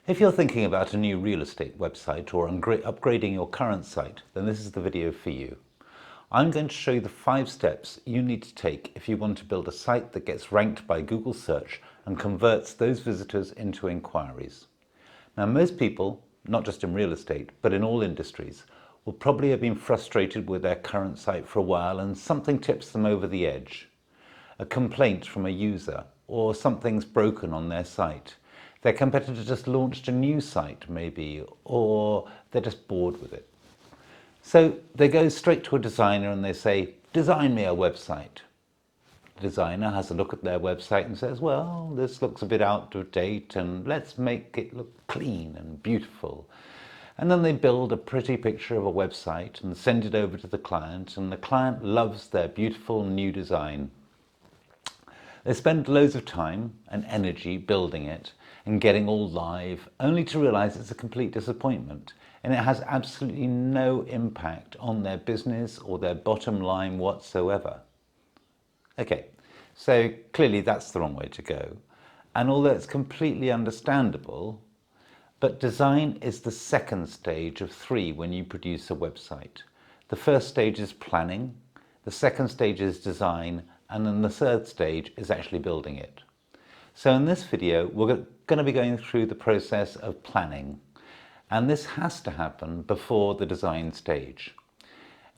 If you're thinking about a new real estate website or upgrading your current site, then this is the video for you. I'm going to show you the 5 steps you need to take if you want to build a site that gets ranked by Google search and converts those visitors into inquiries. Now, most people, not just in real estate, but in all industries, will probably have been frustrated with their current site for a while and something tips them over the edge. A complaint from a user or something's broken on their site. Their competitor just launched a new site maybe, or they're just bored with it. So they go straight to a designer and they say, design me a website. The designer has a look at their website and says, well, this looks a bit out of date and let's make it look clean and beautiful. And then they build a pretty picture of a website and send it over to the client, and the client loves their beautiful new design. They spend loads of time and energy building it and getting all live, only to realize it's a complete disappointment and it has absolutely no impact on their business or their bottom line whatsoever. Okay, so clearly that's the wrong way to go. And although it's completely understandable, but design is the second stage of 3 when you produce a website. The first stage is planning, the second stage is design, and then the third stage is actually building it. So in this video, we're going to be going through the process of planning, and this has to happen before the design stage.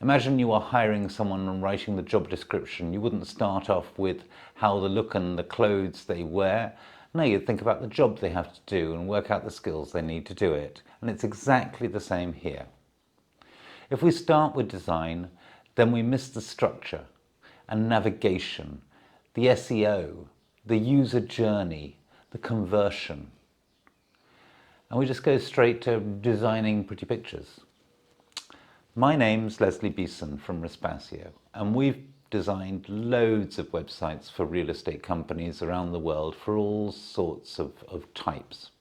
Imagine you are hiring someone and writing the job description. You wouldn't start off with how the look and the clothes they wear. No, you'd think about the job they have to do and work out the skills they need to do it. And it's exactly the same here. If we start with design, then we miss the structure and navigation, the SEO, the user journey, the conversion. And we just go straight to designing pretty pictures. My name's Leslie Beeson from Respasio, and we've designed loads of websites for real estate companies around the world for all sorts of types.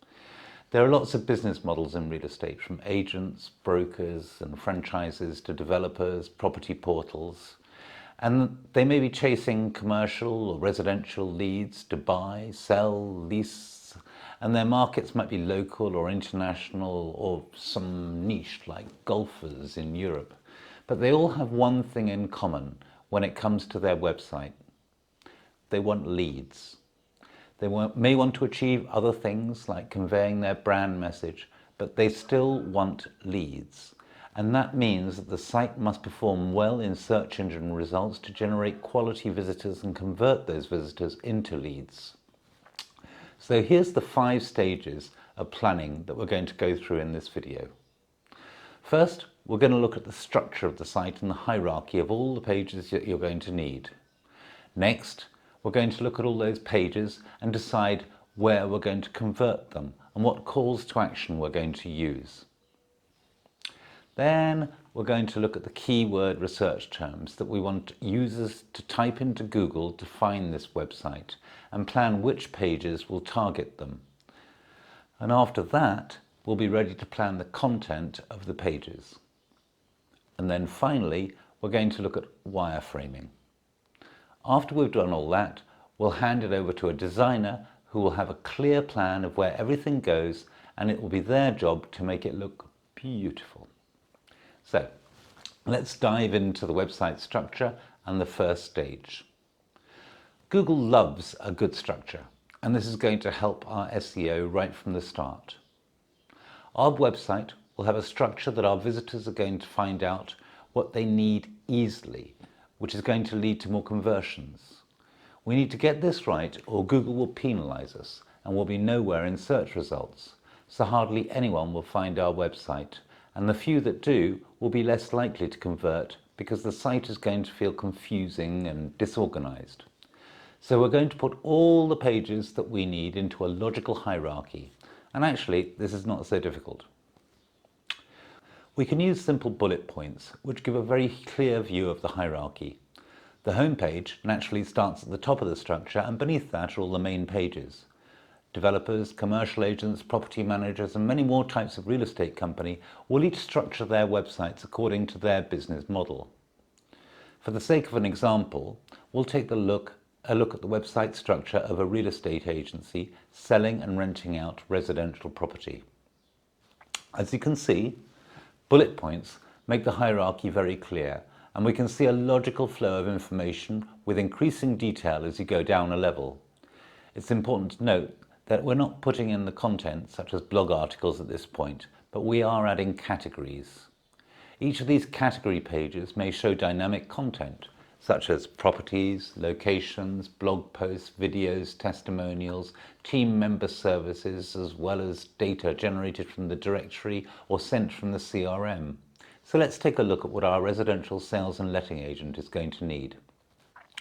There are lots of business models in real estate, from agents, brokers and franchises to developers, property portals. And they may be chasing commercial or residential leads to buy, sell, lease, and their markets might be local or international or some niche like golfers in Europe. But they all have one thing in common when it comes to their website. They want leads. They may want to achieve other things like conveying their brand message, but they still want leads. And that means that the site must perform well in search engine results to generate quality visitors and convert those visitors into leads. So here's the 5 stages of planning that we're going to go through in this video. First, we're going to look at the structure of the site and the hierarchy of all the pages that you're going to need. Next, we're going to look at all those pages and decide where we're going to convert them and what calls to action we're going to use. Then we're going to look at the keyword research terms that we want users to type into Google to find this website and plan which pages will target them. And after that, we'll be ready to plan the content of the pages. And then finally, we're going to look at wireframing. After we've done all that, we'll hand it over to a designer who will have a clear plan of where everything goes, and it will be their job to make it look beautiful. So let's dive into the website structure and the first stage. Google loves a good structure, and this is going to help our SEO right from the start. Our website will have a structure that our visitors are going to find out what they need easily, which is going to lead to more conversions. We need to get this right or Google will penalize us and we'll be nowhere in search results. So hardly anyone will find our website, and the few that do will be less likely to convert because the site is going to feel confusing and disorganized. So we're going to put all the pages that we need into a logical hierarchy. And actually, this is not so difficult. We can use simple bullet points, which give a very clear view of the hierarchy. The home page naturally starts at the top of the structure, and beneath that are all the main pages. Developers, commercial agents, property managers, and many more types of real estate company will each structure their websites according to their business model. For the sake of an example, we'll take the look, a look at the website structure of a real estate agency selling and renting out residential property. As you can see, bullet points make the hierarchy very clear, and we can see a logical flow of information with increasing detail as you go down a level. It's important to note that we're not putting in the content such as blog articles at this point, but we are adding categories. Each of these category pages may show dynamic content such as properties, locations, blog posts, videos, testimonials, team member services, as well as data generated from the directory or sent from the CRM. So let's take a look at what our residential sales and letting agent is going to need.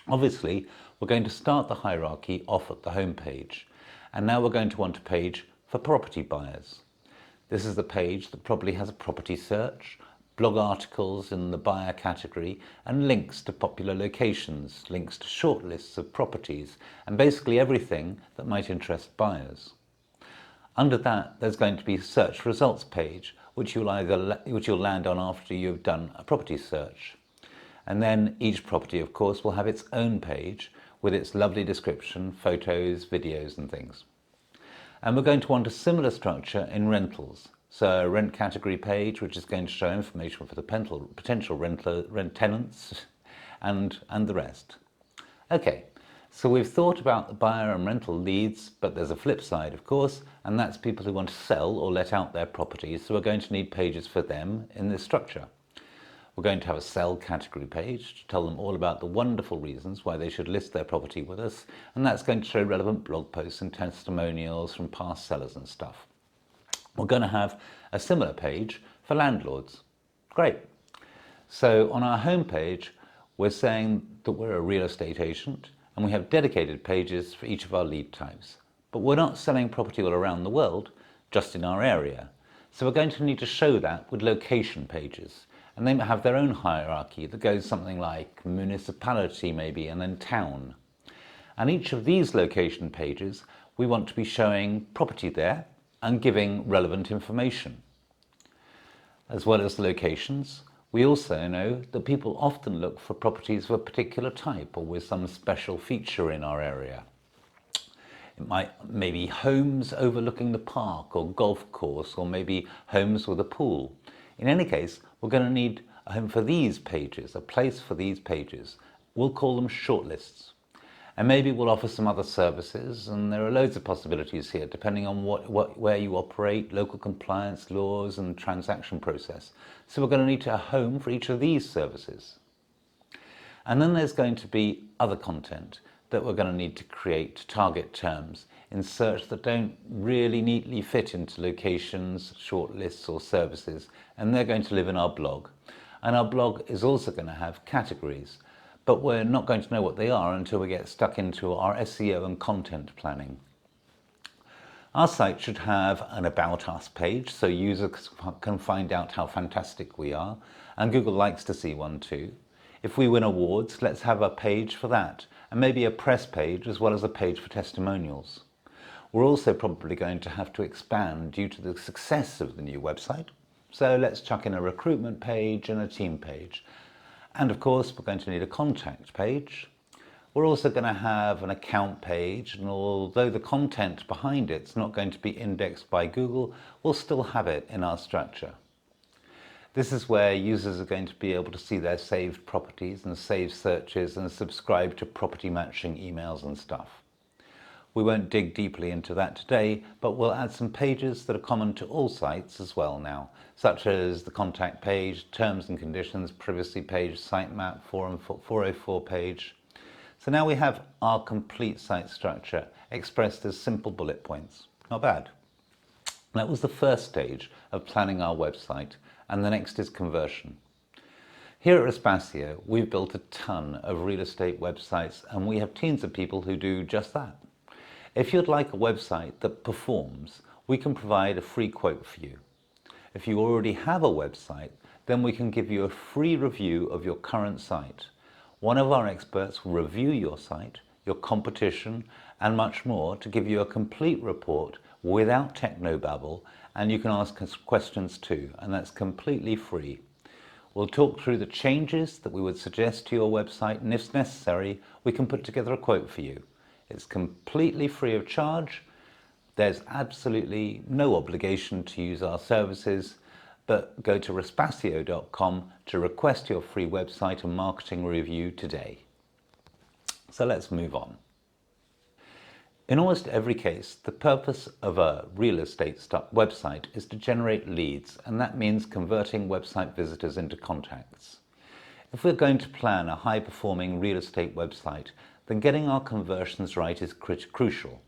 Obviously, we're going to start the hierarchy off at the home page, and now we're going to want a page for property buyers. This is the page that probably has a property search, blog articles in the buyer category, and links to popular locations, links to short lists of properties, and basically everything that might interest buyers. Under that, there's going to be a search results page, which you'll land on after you've done a property search. And then each property, of course, will have its own page with its lovely description, photos, videos and things. And we're going to want a similar structure in rentals. So a rent category page, which is going to show information for the potential rent tenants and the rest. Okay, so we've thought about the buyer and rental leads, but there's a flip side, of course, and that's people who want to sell or let out their properties. So we're going to need pages for them in this structure. We're going to have a sell category page to tell them all about the wonderful reasons why they should list their property with us, and that's going to show relevant blog posts and testimonials from past sellers and stuff. We're going to have a similar page for landlords. Great. So on our home page, we're saying that we're a real estate agent and we have dedicated pages for each of our lead types. But we're not selling property all around the world, just in our area. So we're going to need to show that with location pages. And they have their own hierarchy that goes something like municipality maybe, and then town. And each of these location pages, we want to be showing property there and giving relevant information. As well as locations, we also know that people often look for properties of a particular type or with some special feature in our area. It might maybe homes overlooking the park or golf course, or maybe homes with a pool. In any case, we're going to need a home for these pages, a place for these pages. We'll call them shortlists. And maybe we'll offer some other services, and there are loads of possibilities here depending on where you operate, local compliance laws and transaction process. So we're going to need a home for each of these services. And then there's going to be other content that we're going to need to create to target terms in search that don't really neatly fit into locations, shortlists or services, and they're going to live in our blog. And our blog is also going to have categories, but we're not going to know what they are until we get stuck into our SEO and content planning. Our site should have an About Us page so users can find out how fantastic we are, and Google likes to see one too. If we win awards, let's have a page for that, and maybe a press page as well as a page for testimonials. We're also probably going to have to expand due to the success of the new website, so let's chuck in a recruitment page and a team page. And of course, we're going to need a contact page. We're also going to have an account page, and although the content behind it's not going to be indexed by Google, we'll still have it in our structure. This is where users are going to be able to see their saved properties and saved searches and subscribe to property matching emails and stuff. We won't dig deeply into that today, but we'll add some pages that are common to all sites as well now, such as the contact page, terms and conditions, privacy page, sitemap, forum 404 page. So now we have our complete site structure expressed as simple bullet points. Not bad. That was the first stage of planning our website, and the next is conversion. Here at Respasio, we've built a ton of real estate websites, and we have teams of people who do just that. If you'd like a website that performs, we can provide a free quote for you. If you already have a website, then we can give you a free review of your current site. One of our experts will review your site, your competition, and much more to give you a complete report without technobabble, and you can ask us questions too, and that's completely free. We'll talk through the changes that we would suggest to your website, and if necessary, we can put together a quote for you. It's completely free of charge. There's absolutely no obligation to use our services, but go to respasio.com to request your free website and marketing review today. So let's move on. In almost every case, the purpose of a real estate website is to generate leads, and that means converting website visitors into contacts. If we're going to plan a high-performing real estate website, then getting our conversions right is crucial.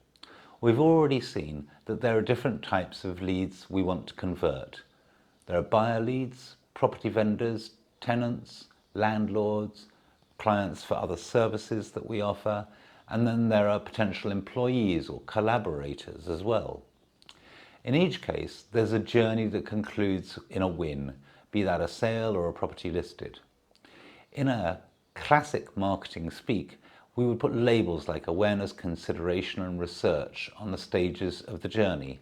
We've already seen that there are different types of leads we want to convert. There are buyer leads, property vendors, tenants, landlords, clients for other services that we offer, and then there are potential employees or collaborators as well. In each case, there's a journey that concludes in a win, be that a sale or a property listed. In a classic marketing speak, we would put labels like awareness, consideration, and research on the stages of the journey.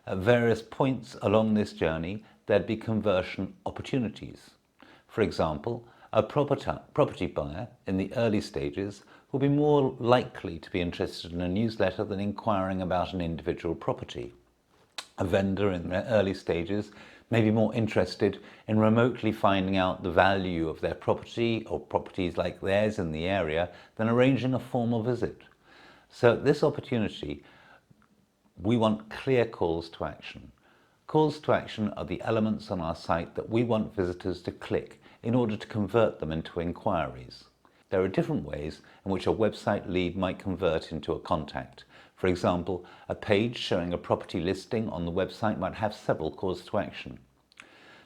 At various points along this journey, there'd be conversion opportunities. For example, a property buyer in the early stages will be more likely to be interested in a newsletter than inquiring about an individual property. A vendor in their early stages may be more interested in remotely finding out the value of their property or properties like theirs in the area than arranging a formal visit. So at this opportunity, we want clear calls to action. Calls to action are the elements on our site that we want visitors to click in order to convert them into inquiries. There are different ways in which a website lead might convert into a contact. For example, a page showing a property listing on the website might have several calls to action.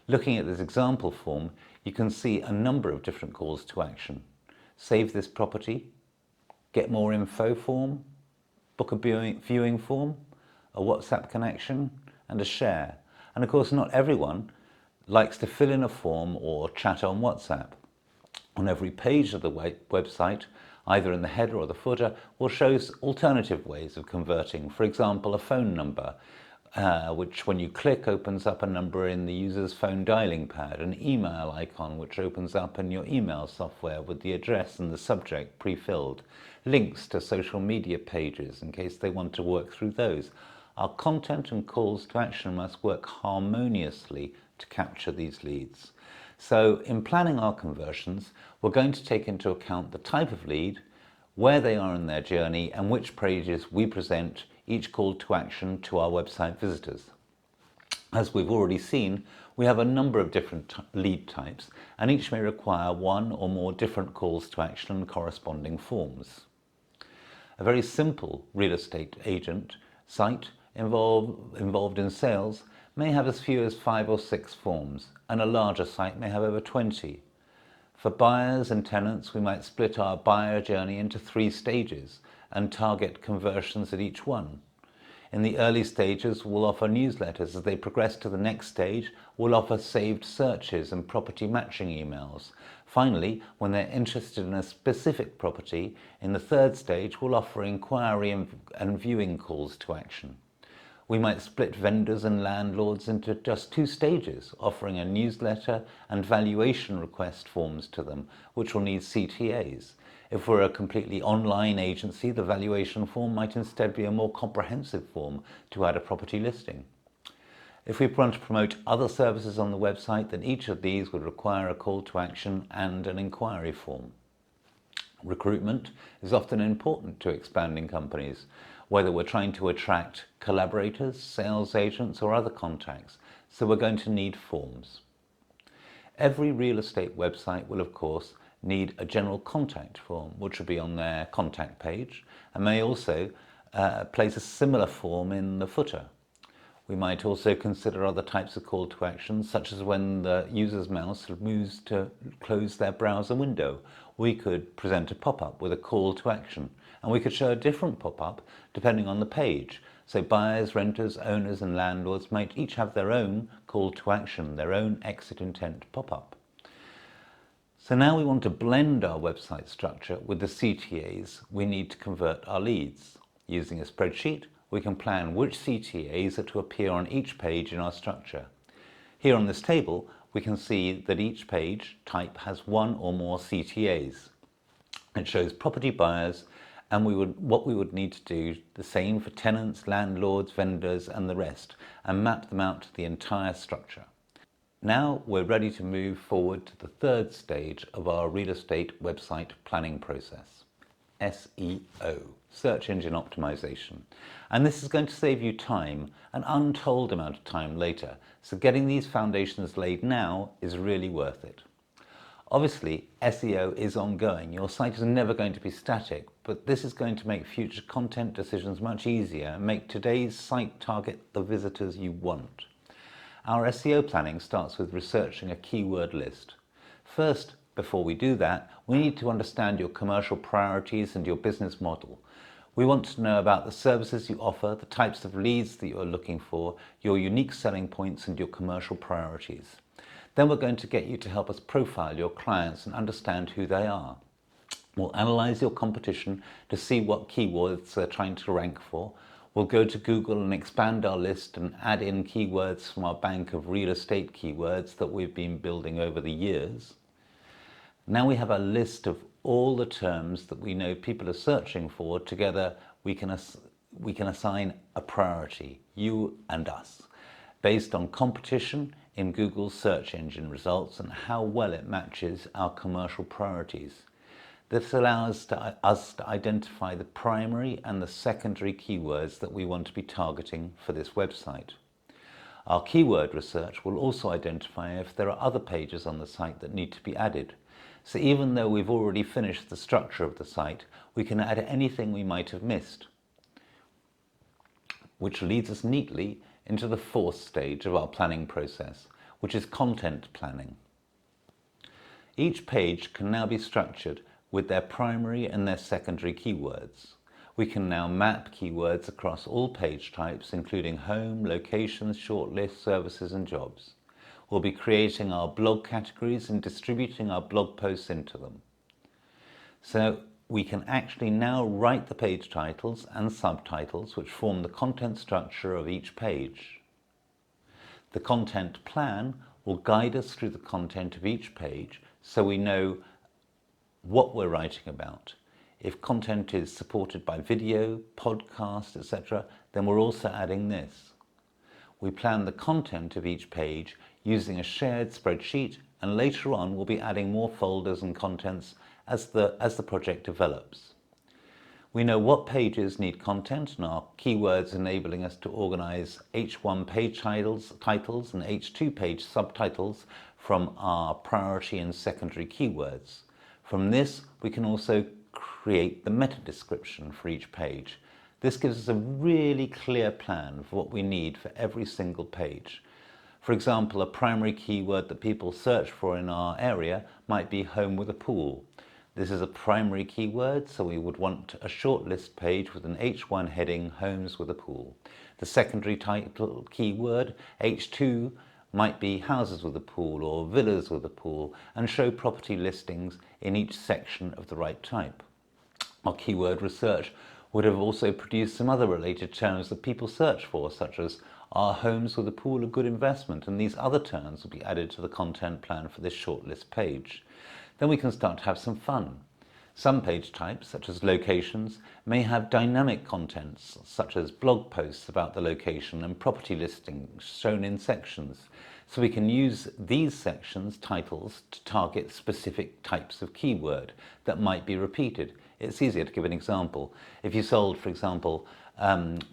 Looking at this example form, you can see a number of different calls to action. Save this property, get more info form, book a viewing form, a WhatsApp connection, and a share. And of course, not everyone likes to fill in a form or chat on WhatsApp. On every page of the website, either in the header or the footer, will show alternative ways of converting. For example, a phone number, which when you click opens up a number in the user's phone dialing pad, an email icon which opens up in your email software with the address and the subject pre-filled, links to social media pages in case they want to work through those. Our content and calls to action must work harmoniously to capture these leads. So in planning our conversions, we're going to take into account the type of lead, where they are in their journey, and which pages we present each call to action to our website visitors. As we've already seen, we have a number of different lead types, and each may require one or more different calls to action and corresponding forms. A very simple real estate agent site involved in sales may have as few as 5 or 6 forms, and a larger site may have over 20. For buyers and tenants, we might split our buyer journey into 3 stages and target conversions at each one. In the early stages, we'll offer newsletters. As they progress to the next stage, we'll offer saved searches and property matching emails. Finally, when they're interested in a specific property, in the 3rd stage, we'll offer inquiry and viewing calls to action. We might split vendors and landlords into just 2 stages, offering a newsletter and valuation request forms to them, which will need CTAs. If we're a completely online agency, the valuation form might instead be a more comprehensive form to add a property listing. If we want to promote other services on the website, then each of these would require a call to action and an inquiry form. Recruitment is often important to expanding companies, whether we're trying to attract collaborators, sales agents, or other contacts, so we're going to need forms. Every real estate website will, of course, need a general contact form, which will be on their contact page, and may also place a similar form in the footer. We might also consider other types of call to action, such as when the user's mouse moves to close their browser window. We could present a pop-up with a call to action, and we could show a different pop-up depending on the page. So buyers, renters, owners, and landlords might each have their own call to action, their own exit intent pop-up. So now we want to blend our website structure with the CTAs we need to convert our leads. Using a spreadsheet, we can plan which CTAs are to appear on each page in our structure. Here on this table, we can see that each page type has one or more CTAs. It shows property buyers, and what we would need to do the same for tenants, landlords, vendors and the rest, and map them out to the entire structure. Now we're ready to move forward to the third stage of our real estate website planning process, SEO, search engine optimization. And this is going to save you time, an untold amount of time later. So getting these foundations laid now is really worth it. Obviously, SEO is ongoing. Your site is never going to be static, but this is going to make future content decisions much easier and make today's site target the visitors you want. Our SEO planning starts with researching a keyword list. First, before we do that, we need to understand your commercial priorities and your business model. We want to know about the services you offer, the types of leads that you are looking for, your unique selling points and your commercial priorities. Then we're going to get you to help us profile your clients and understand who they are. We'll analyze your competition to see what keywords they're trying to rank for. We'll go to Google and expand our list and add in keywords from our bank of real estate keywords that we've been building over the years. Now we have a list of all the terms that we know people are searching for. Together we can assign a priority, you and us, based on competition in Google's search engine results and how well it matches our commercial priorities. This allows us to identify the primary and the secondary keywords that we want to be targeting for this website. Our keyword research will also identify if there are other pages on the site that need to be added. So even though we've already finished the structure of the site, we can add anything we might have missed, which leads us neatly into the fourth stage of our planning process, which is content planning. Each page can now be structured with their primary and their secondary keywords. We can now map keywords across all page types, including home, locations, shortlists, services and jobs. We'll be creating our blog categories and distributing our blog posts into them. So we can actually now write the page titles and subtitles which form the content structure of each page. The content plan will guide us through the content of each page so we know what we're writing about. If content is supported by video, podcast, etc., then we're also adding this. We plan the content of each page using a shared spreadsheet, and later on we'll be adding more folders and contents as the project develops. We know what pages need content and our keywords enabling us to organize H1 page titles and H2 page subtitles from our priority and secondary keywords. From this, we can also create the meta description for each page. This gives us a really clear plan of what we need for every single page. For example, a primary keyword that people search for in our area might be home with a pool. This is a primary keyword, so we would want a shortlist page with an H1 heading, homes with a pool. The secondary title keyword, H2, might be houses with a pool or villas with a pool, and show property listings in each section of the right type. Our keyword research would have also produced some other related terms that people search for, such as are homes with a pool a good investment, and these other terms will be added to the content plan for this shortlist page. Then we can start to have some fun. Some page types, such as locations, may have dynamic contents, such as blog posts about the location and property listings shown in sections. So we can use these sections titles to target specific types of keyword that might be repeated. It's easier to give an example. If you sold, for example,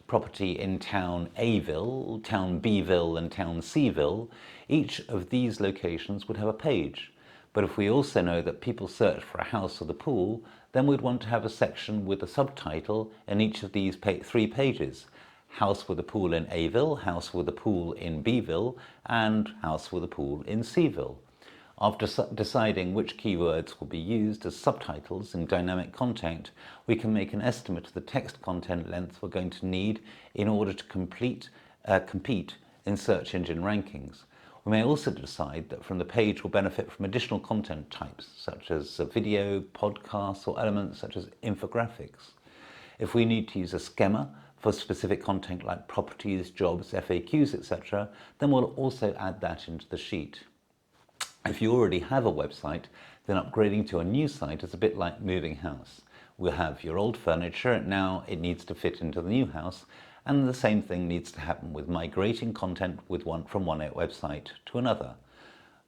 property in town A-ville, town B-ville and town C-ville, each of these locations would have a page. But if we also know that people search for a house with a pool, then we'd want to have a section with a subtitle in each of these three pages. House with a pool in A-ville, house with a pool in B-ville, and house with a pool in C-ville. After deciding which keywords will be used as subtitles in dynamic content, we can make an estimate of the text content length we're going to need in order to compete in search engine rankings. We may also decide that from the page will benefit from additional content types, such as video, podcasts, or elements such as infographics. If we need to use a schema for specific content like properties, jobs, FAQs, etc., then we'll also add that into the sheet. If you already have a website, then upgrading to a new site is a bit like moving house. We'll have your old furniture, and now it needs to fit into the new house, and the same thing needs to happen with migrating content from one website to another.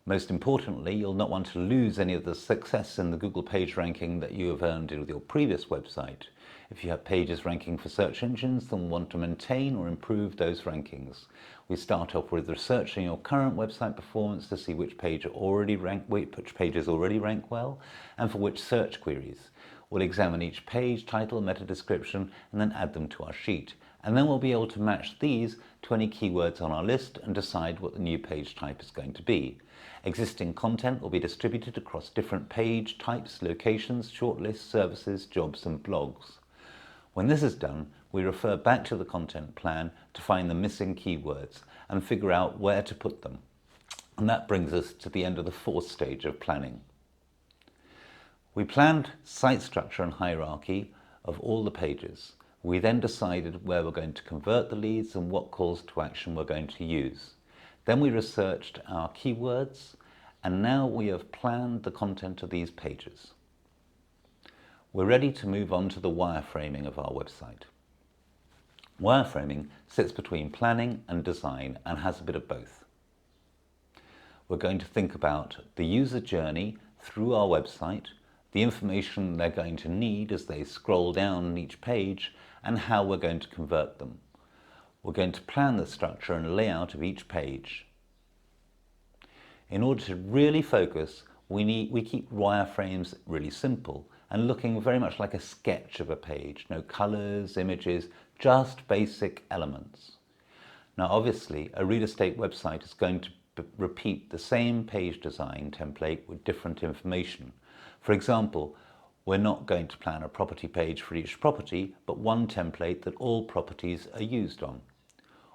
Most importantly, you'll not want to lose any of the success in the Google page ranking that you have earned with your previous website. If you have pages ranking for search engines, then we'll want to maintain or improve those rankings. We start off with researching your current website performance to see which pages already rank well and for which search queries. We'll examine each page, title, meta description, and then add them to our sheet. And then we'll be able to match these to any keywords on our list and decide what the new page type is going to be. Existing content will be distributed across different page types, locations, shortlists, services, jobs, and blogs. When this is done, we refer back to the content plan to find the missing keywords and figure out where to put them. And that brings us to the end of the fourth stage of planning. We planned site structure and hierarchy of all the pages. We then decided where we're going to convert the leads and what calls to action we're going to use. Then we researched our keywords, and now we have planned the content of these pages. We're ready to move on to the wireframing of our website. Wireframing sits between planning and design and has a bit of both. We're going to think about the user journey through our website, the information they're going to need as they scroll down each page, and how we're going to convert them. We're going to plan the structure and layout of each page. In order to really focus, we keep wireframes really simple and looking very much like a sketch of a page. No colors, images, just basic elements. Now obviously, a real estate website is going to repeat the same page design template with different information. For example, we're not going to plan a property page for each property, but one template that all properties are used on.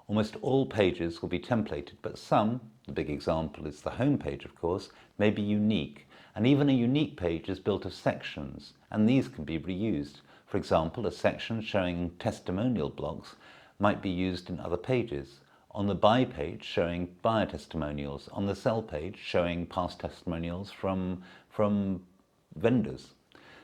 Almost all pages will be templated, but some, the big example is the home page of course, may be unique. And even a unique page is built of sections, and these can be reused. For example, a section showing testimonial blogs might be used in other pages. On the buy page showing buyer testimonials, on the sell page showing past testimonials from vendors.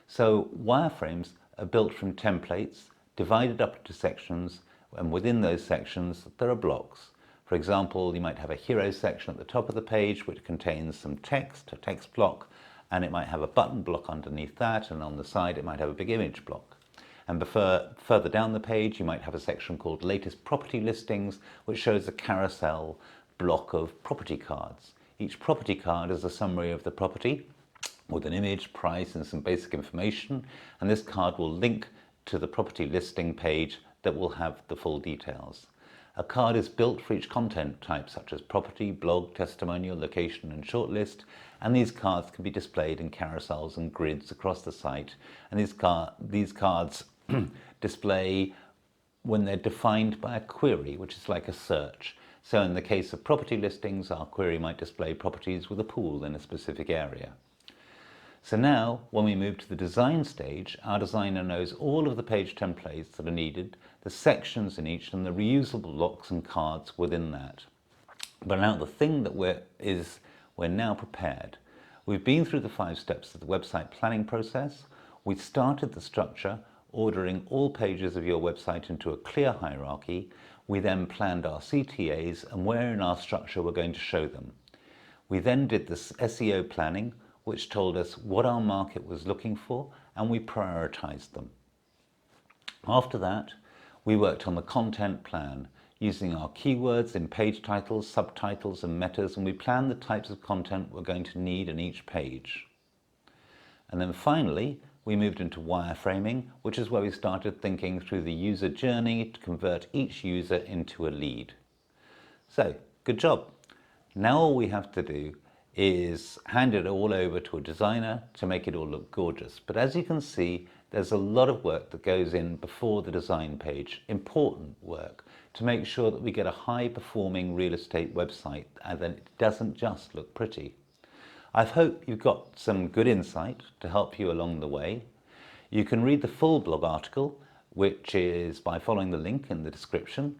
So wireframes are built from templates, divided up into sections, and within those sections there are blocks. For example, you might have a hero section at the top of the page which contains some text, a text block, and it might have a button block underneath that, and on the side it might have a big image block. And further down the page you might have a section called latest property listings, which shows a carousel block of property cards. Each property card is a summary of the property with an image, price, and some basic information, and this card will link to the property listing page that will have the full details. A card is built for each content type, such as property, blog, testimonial, location, and shortlist, and these cards can be displayed in carousels and grids across the site. And these cards display when they're defined by a query, which is like a search. So in the case of property listings, our query might display properties with a pool in a specific area. So now, when we move to the design stage, our designer knows all of the page templates that are needed, the sections in each, and the reusable blocks and cards within that. But now the thing that we're now prepared. We've been through the 5 steps of the website planning process. We started the structure, ordering all pages of your website into a clear hierarchy. We then planned our CTAs and where in our structure we're going to show them. We then did this SEO planning, which told us what our market was looking for, and we prioritized them. After that, we worked on the content plan, using our keywords in page titles, subtitles, and metas, and we planned the types of content we're going to need in each page. And then finally, we moved into wireframing, which is where we started thinking through the user journey to convert each user into a lead. So, good job. Now all we have to do is hand it all over to a designer to make it all look gorgeous. But as you can see, there's a lot of work that goes in before the design page, important work, to make sure that we get a high-performing real estate website and that it doesn't just look pretty. I hope you've got some good insight to help you along the way. You can read the full blog article, which is by following the link in the description.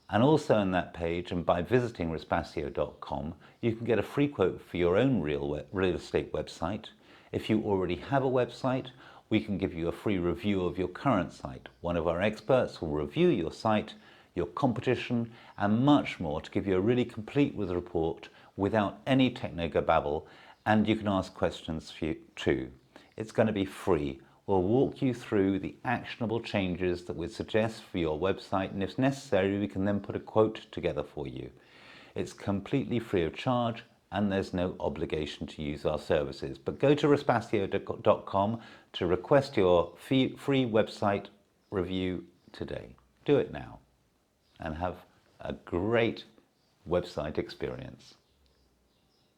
And also on that page, and by visiting Respasio.com, you can get a free quote for your own real estate website. If you already have a website, we can give you a free review of your current site. One of our experts will review your site, your competition, and much more to give you a really complete report without any technobabble, and you can ask questions too. It's going to be free. We'll walk you through the actionable changes that we suggest for your website, and if necessary, we can then put a quote together for you. It's completely free of charge, and there's no obligation to use our services. But go to Respasio.com to request your free website review today. Do it now and have a great website experience.